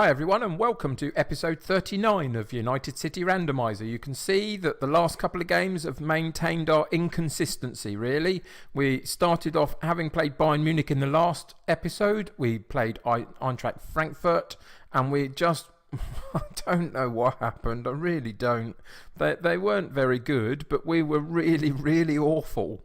Hi everyone and welcome to episode 39 of United City Randomiser. You can see that the last couple of games have maintained our inconsistency really. We started off having played Bayern Munich in the last episode. We played Eintracht Frankfurt and we just... I don't know what happened, I really don't. They weren't very good, but we were really awful.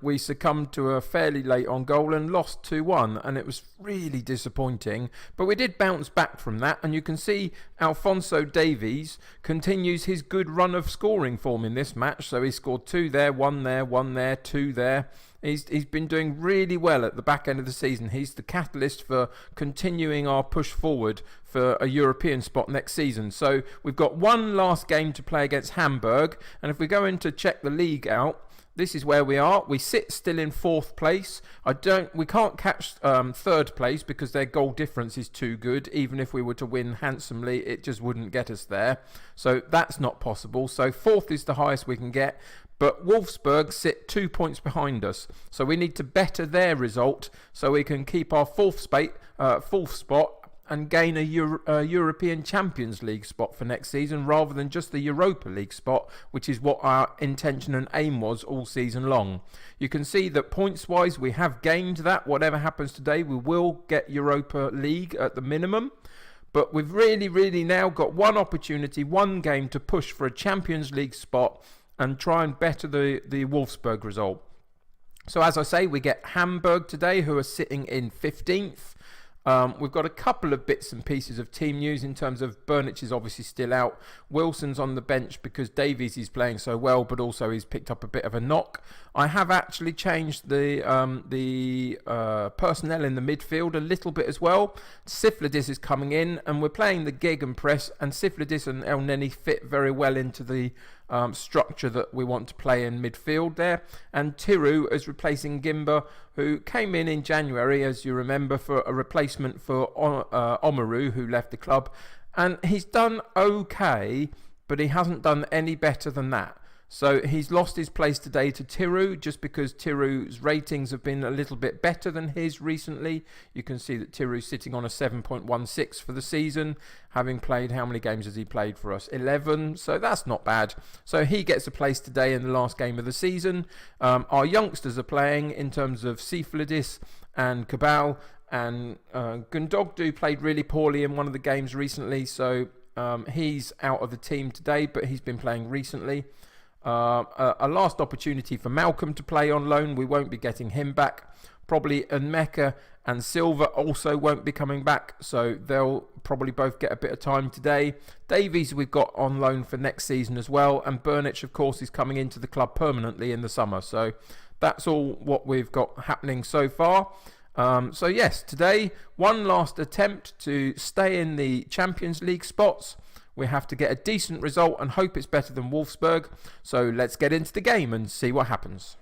We succumbed to a fairly late on goal and lost 2-1, and it was really disappointing. But we did bounce back from that, and you can see Alphonso Davies continues his good run of scoring form in this match. So he scored 2 there, 1 there, 1 there, 2 there. He's been doing really well at the back end of the season. He's the catalyst for continuing our push forward for a European spot next season. So we've got one last game to play against Hamburg, and if we go in to check the league out, this is where we are. We sit still in 4th place. We can't catch 3rd place because their goal difference is too good. Even if we were to win handsomely, it just wouldn't get us there. So that's not possible. So 4th is the highest we can get. But Wolfsburg sit 2 points behind us. So we need to better their result so we can keep our 4th spot and gain a European Champions League spot for next season rather than just the Europa League spot, which is what our intention and aim was all season long. You can see that points-wise we have gained that. Whatever happens today, we will get Europa League at the minimum. But we've really now got one opportunity, one game to push for a Champions League spot and try and better the Wolfsburg result. So as I say, we get Hamburg today, who are sitting in 15th. We've got a couple of bits and pieces of team news in terms of Burnich is obviously still out. Wilson's on the bench because Davies is playing so well, but also he's picked up a bit of a knock. I have actually changed the personnel in the midfield a little bit as well. Siflidis is coming in and we're playing the Gegenpress, and Siflidis and El Neni fit very well into the structure that we want to play in midfield there. And Tiru is replacing Gimba, who came in January, as you remember, for a replacement for Omaru, who left the club. And he's done okay, but he hasn't done any better than that. So he's lost his place today to Tiru just because Tiru's ratings have been a little bit better than his recently. You can see that Tiru's sitting on a 7.16 for the season, having played, how many games has he played for us? 11, so that's not bad. So he gets a place today in the last game of the season. Our youngsters are playing in terms of Siflidis and Cabal, and Gundogdu played really poorly in one of the games recently, so he's out of the team today, but he's been playing recently. A last opportunity for Malcolm to play on loan. We won't be getting him back. Probably Nmeka and Silva also won't be coming back, so they'll probably both get a bit of time today. Davies we've got on loan for next season as well, and Burnich of course is coming into the club permanently in the summer. So that's all what we've got happening so far. So yes, today one last attempt to stay in the Champions League spots. We have to get a decent result and hope it's better than Wolfsburg. So let's get into the game and see what happens.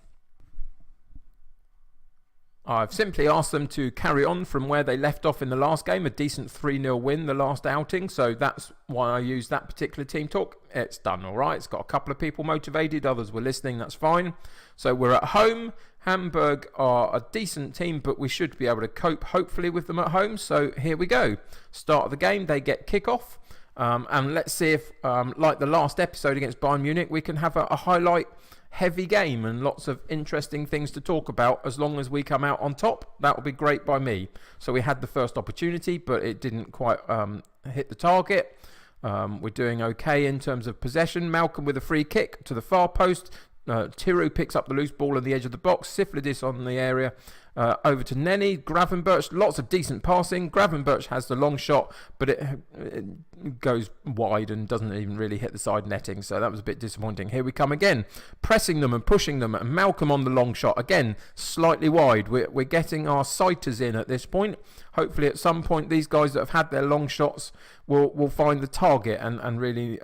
I've simply asked them to carry on from where they left off in the last game, a decent 3-0 win the last outing. So that's why I used that particular team talk. It's done all right. It's got a couple of people motivated. Others were listening. That's fine. So we're at home. Hamburg are a decent team, but we should be able to cope hopefully with them at home. So here we go. Start of the game. They get kickoff. And let's see if, like the last episode against Bayern Munich, we can have a highlight heavy game and lots of interesting things to talk about. As long as we come out on top, that will be great by me. So we had the first opportunity, but it didn't quite hit the target. We're doing okay in terms of possession. Malcolm with a free kick to the far post. Tiru picks up the loose ball on the edge of the box. Siflidis on the area. Over to Neni. Gravenberch, lots of decent passing. Gravenberch has the long shot, but it goes wide and doesn't even really hit the side netting, so that was a bit disappointing. Here we come again, pressing them and pushing them, and Malcolm on the long shot, again, slightly wide. We're getting our sighters in at this point. Hopefully at some point these guys that have had their long shots will find the target and really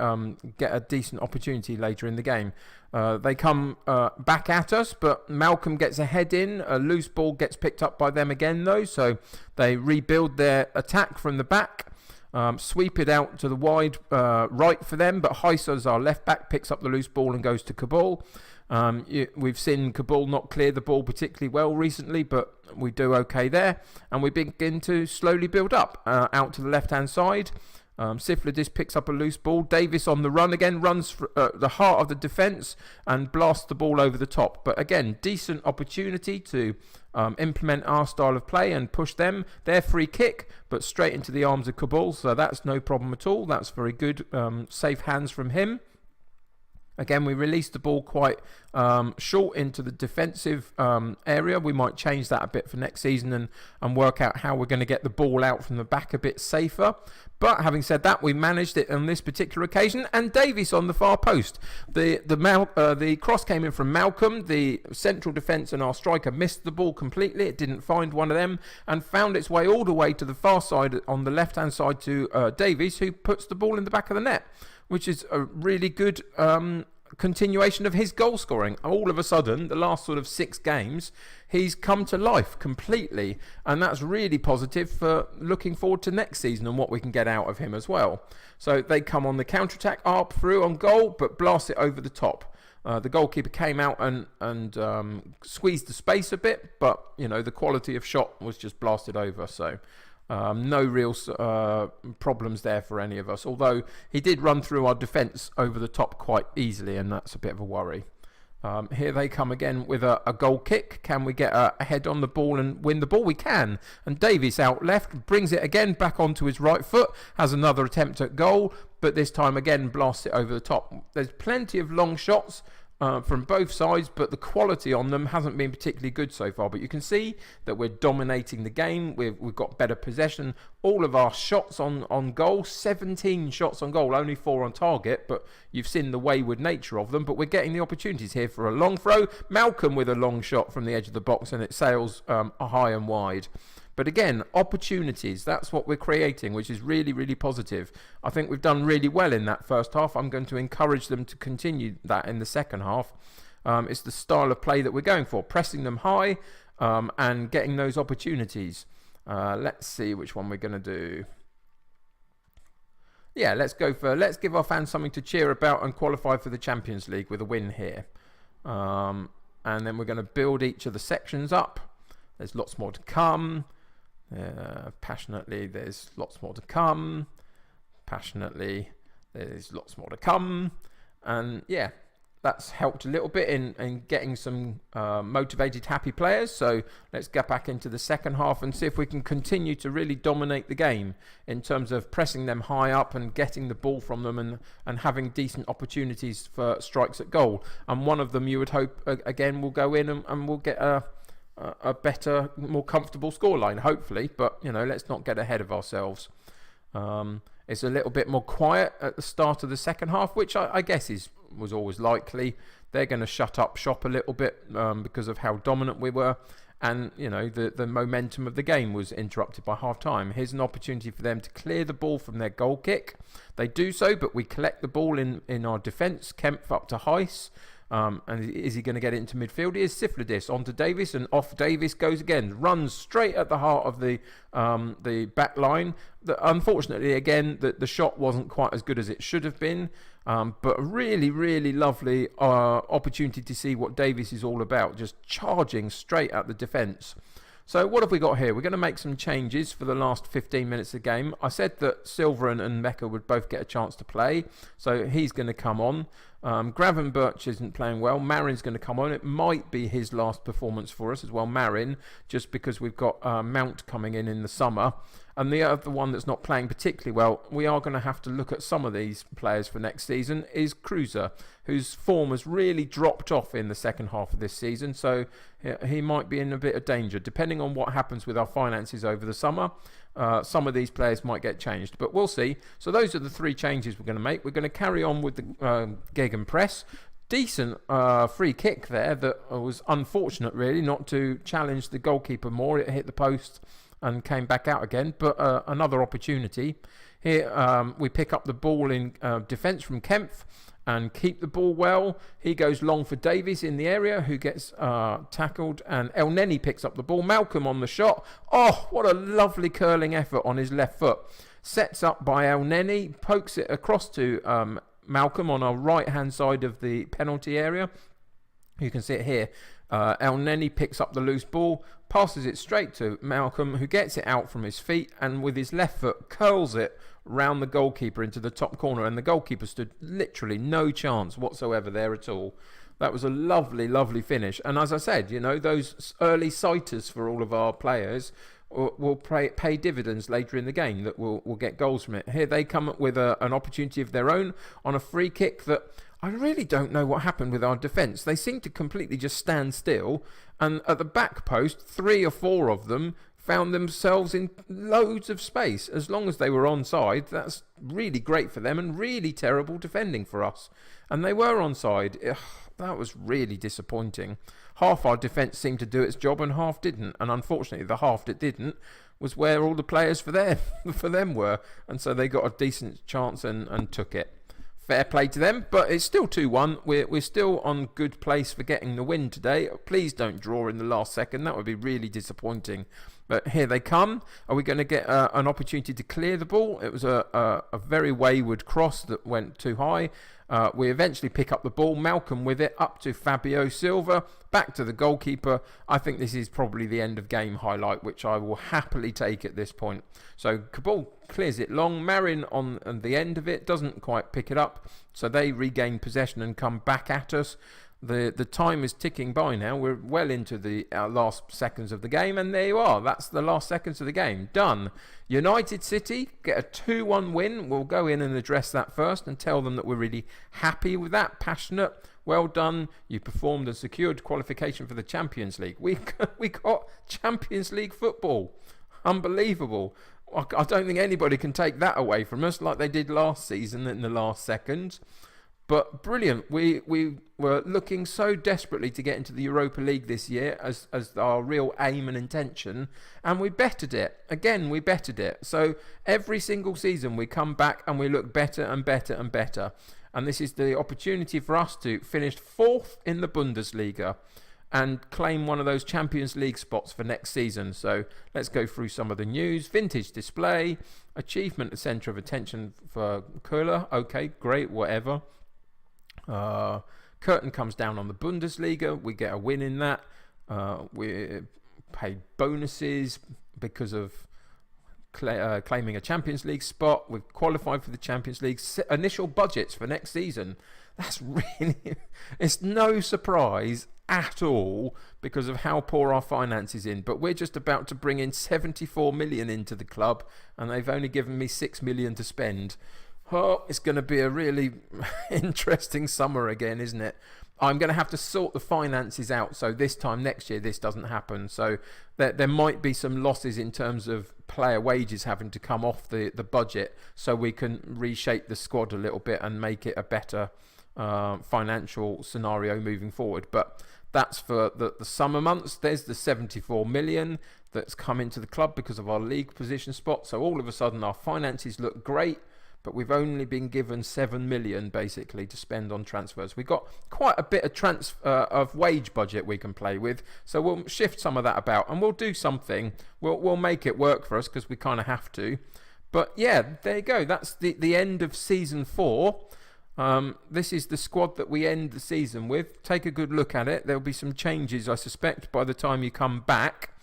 get a decent opportunity later in the game. They come back at us, but Malcolm gets a head in. A loose ball gets picked up by them again, though, so they rebuild their attack from the back. sweep it out to the wide right for them, but Heiss, as our left back, picks up the loose ball and goes to Kabul. We've seen Kabul not clear the ball particularly well recently, but we do okay there, and we begin to slowly build up out to the left-hand side. Siflidis picks up a loose ball. Davis on the run again, runs for, the heart of the defence and blasts the ball over the top. But again, decent opportunity to implement our style of play and push them. Their free kick, but straight into the arms of Kabul, so that's no problem at all. That's very good, safe hands from him. Again, we released the ball quite short into the defensive area. We might change that a bit for next season and work out how we're going to get the ball out from the back a bit safer. But having said that, we managed it on this particular occasion. And Davies on the far post. The cross came in from Malcolm. The central defence and our striker missed the ball completely. It didn't find one of them and found its way all the way to the far side on the left-hand side to Davies, who puts the ball in the back of the net, which is a really good continuation of his goal scoring. All of a sudden, the last sort of 6 games, he's come to life completely, and that's really positive for looking forward to next season and what we can get out of him as well. So they come on the counter-attack, up through on goal, but blast it over the top. The goalkeeper came out and squeezed the space a bit, but the quality of shot was just blasted over. So no real problems there for any of us, although he did run through our defence over the top quite easily, and that's a bit of a worry. Here they come again with a goal kick. Can we get a head on the ball and win the ball? We can. And Davies out left brings it again back onto his right foot, has another attempt at goal, but this time again blasts it over the top. There's plenty of long shots from both sides, but the quality on them hasn't been particularly good so far. But you can see that we're dominating the game. We've got better possession. All of our shots on goal, 17 shots on goal, only 4 on target, but you've seen the wayward nature of them. But we're getting the opportunities here for a long throw. Malcolm with a long shot from the edge of the box, and it sails high and wide. But again, opportunities, that's what we're creating, which is really, really positive. I think we've done really well in that first half. I'm going to encourage them to continue that in the second half. It's the style of play that we're going for, pressing them high and getting those opportunities. Let's see which one we're going to do. Yeah, let's give our fans something to cheer about and qualify for the Champions League with a win here. And then we're going to build each of the sections up. There's lots more to come. Passionately, there's lots more to come. Passionately, there's lots more to come. And yeah, that's helped a little bit in getting some motivated, happy players. So let's get back into the second half and see if we can continue to really dominate the game in terms of pressing them high up and getting the ball from them and having decent opportunities for strikes at goal. And one of them, you would hope, again, will go in and we'll get a better, more comfortable scoreline, hopefully. But let's not get ahead of ourselves. It's a little bit more quiet at the start of the second half, which I guess was always likely. They're going to shut up shop a little bit because of how dominant we were, and the momentum of the game was interrupted by half time. Here's an opportunity for them to clear the ball from their goal kick. They do so, but we collect the ball in our defence. Kempf up to Heiss. And is he going to get it into midfield? He is. Siflidis onto Davis, and off Davis goes again. Runs straight at the heart of the back line. Unfortunately, again, the shot wasn't quite as good as it should have been. But a really, really lovely opportunity to see what Davis is all about. Just charging straight at the defence. So what have we got here? We're going to make some changes for the last 15 minutes of the game. I said that Silver and Mecca would both get a chance to play. So he's going to come on. Gravenberch isn't playing well. Marin's going to come on. It might be his last performance for us as well, Marin, just because we've got Mount coming in the summer. And the other one that's not playing particularly well, we are going to have to look at some of these players for next season, is Cruiser, whose form has really dropped off in the second half of this season. So he might be in a bit of danger. Depending on what happens with our finances over the summer, some of these players might get changed. But we'll see. So those are the 3 changes we're going to make. We're going to carry on with the Gegenpress. Decent free kick there that was unfortunate, really, not to challenge the goalkeeper more. It hit the post and came back out again, but another opportunity. Here we pick up the ball in defence from Kempf and keep the ball well. He goes long for Davies in the area, who gets tackled, and El Neni picks up the ball. Malcolm on the shot. Oh, what a lovely curling effort on his left foot. Sets up by El Neni, pokes it across to Malcolm on our right-hand side of the penalty area. You can see it here. El Neni picks up the loose ball, passes it straight to Malcolm, who gets it out from his feet and with his left foot curls it round the goalkeeper into the top corner, and the goalkeeper stood literally no chance whatsoever there at all. That was a lovely, lovely finish. And as I said, those early sighters for all of our players will pay dividends later in the game, that will get goals from it. Here they come up with an opportunity of their own on a free kick that I really don't know what happened with our defence. They seem to completely just stand still, and at the back post, 3 or 4 of them found themselves in loads of space. As long as they were onside, that's really great for them and really terrible defending for us. And they were onside. Ugh, that was really disappointing. Half our defence seemed to do its job and half didn't. And unfortunately, the half that didn't was where all the players for them were. And so they got a decent chance and took it. Fair play to them, but it's still 2-1. We're still on good place for getting the win today. Please don't draw in the last second. That would be really disappointing. But here they come. Are we going to get an opportunity to clear the ball? It was a very wayward cross that went too high. We eventually pick up the ball. Malcolm with it up to Fabio Silva. Back to the goalkeeper. I think this is probably the end of game highlight, which I will happily take at this point. So Kabul clears it long. Marin on the end of it doesn't quite pick it up. So they regain possession and come back at us. The time is ticking by now. We're well into the last seconds of the game, and there you are. That's the last seconds of the game. Done. United City get a 2-1 win. We'll go in and address that first and tell them that we're really happy with that. Passionate. Well done. You performed and secured qualification for the Champions League. We got Champions League football. Unbelievable. I don't think anybody can take that away from us like they did last season in the last seconds. But brilliant. We were looking so desperately to get into the Europa League this year as our real aim and intention. And we bettered it. Again, we bettered it. So every single season we come back and we look better and better and better. And this is the opportunity for us to finish 4th in the Bundesliga and claim one of those Champions League spots for next season. So let's go through some of the news. Vintage display. Achievement, the centre of attention for Köhler. Okay, great, whatever. Curtain comes down on the Bundesliga. We get a win in that. We paid bonuses because of claiming a Champions League spot. We've qualified for the Champions League. Initial budgets for next season. That's really... It's no surprise at all because of how poor our finances in. But we're just about to bring in 74 million into the club, and they've only given me 6 million to spend. Oh, it's going to be a really interesting summer again, isn't it? I'm going to have to sort the finances out, so this time next year this doesn't happen. So there might be some losses in terms of player wages having to come off the budget, so we can reshape the squad a little bit and make it a better financial scenario moving forward. But that's for the summer months. There's the 74 million that's come into the club because of our league position spot. So all of a sudden our finances look great. But we've only been given 7 million basically to spend on transfers. We've got quite a bit of wage budget we can play with, so we'll shift some of that about and we'll do something. We'll make it work for us because we kind of have to. But yeah, there you go. That's the end of season 4. This is the squad that we end the season with. Take a good look at it. There'll be some changes, I suspect, by the time you come back.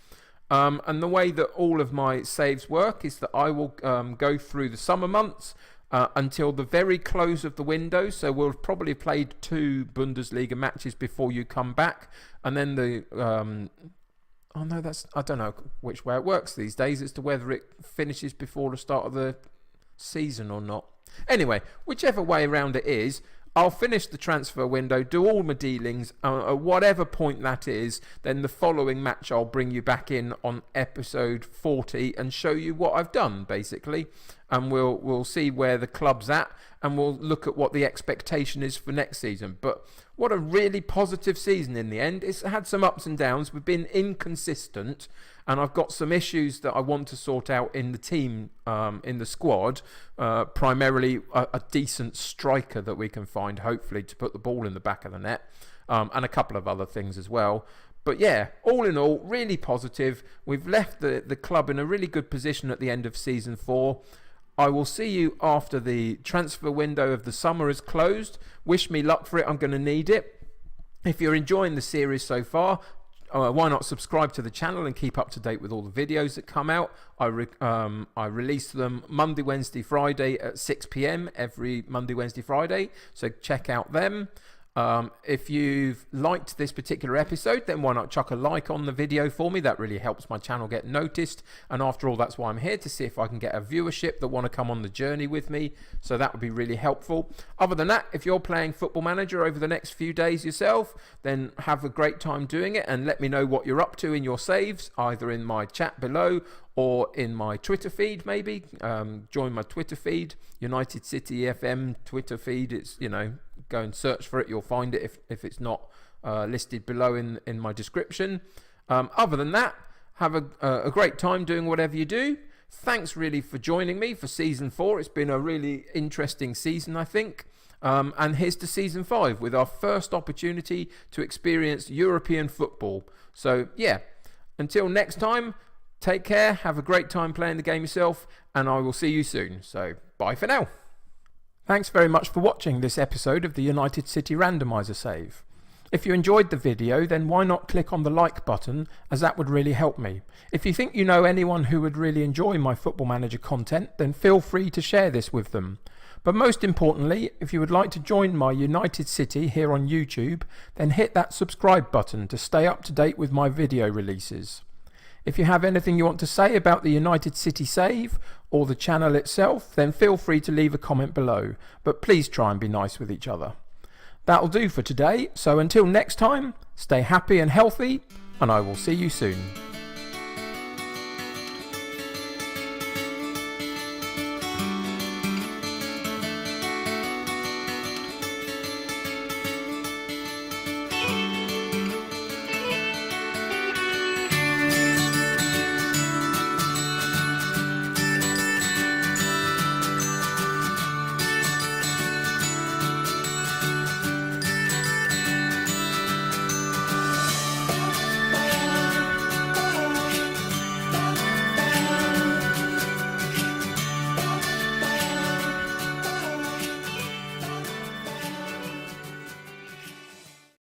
And the way that all of my saves work is that I will go through the summer months until the very close of the window. So we'll have probably played 2 Bundesliga matches before you come back. And then I don't know which way it works these days as to whether it finishes before the start of the season or not. Anyway, whichever way around it is, I'll finish the transfer window, do all my dealings, at whatever point that is, then the following match I'll bring you back in on episode 40 and show you what I've done, basically. And we'll see where the club's at, and we'll look at what the expectation is for next season. But what a really positive season in the end. It's had some ups and downs. We've been inconsistent, and I've got some issues that I want to sort out in the team, in the squad. Primarily a decent striker that we can find, hopefully, to put the ball in the back of the net, and a couple of other things as well. But yeah, all in all, really positive. We've left the club in a really good position at the end of season 4. I will see you after the transfer window of the summer is closed. Wish me luck for it. I'm going to need it. If you're enjoying the series so far, why not subscribe to the channel and keep up to date with all the videos that come out. I release them Monday, Wednesday, Friday at 6 p.m. every Monday, Wednesday, Friday. So check out them. If you've liked this particular episode, then why not chuck a like on the video for me? That really helps my channel get noticed. And after all, that's why I'm here, to see if I can get a viewership that want to come on the journey with me. So that would be really helpful. Other than that, if you're playing Football Manager over the next few days yourself, then have a great time doing it, and let me know what you're up to in your saves, either in my chat below or in my Twitter feed. Maybe join my Twitter feed, United City FM Twitter feed. It's, go and search for it. You'll find it if it's not listed below in my description. Other than that, have a great time doing whatever you do. Thanks really for joining me for season 4. It's been a really interesting season, I think. And here's to season 5 with our first opportunity to experience European football. So yeah, until next time, take care, have a great time playing the game yourself, and I will see you soon. So bye for now. Thanks very much for watching this episode of the United City Randomiser save. If you enjoyed the video, then why not click on the like button, as that would really help me. If you think you know anyone who would really enjoy my Football Manager content, then feel free to share this with them. But most importantly, if you would like to join my United City here on YouTube, then hit that subscribe button to stay up to date with my video releases. If you have anything you want to say about the United City save or the channel itself, then feel free to leave a comment below, but please try and be nice with each other. That'll do for today, so until next time, stay happy and healthy, and I will see you soon.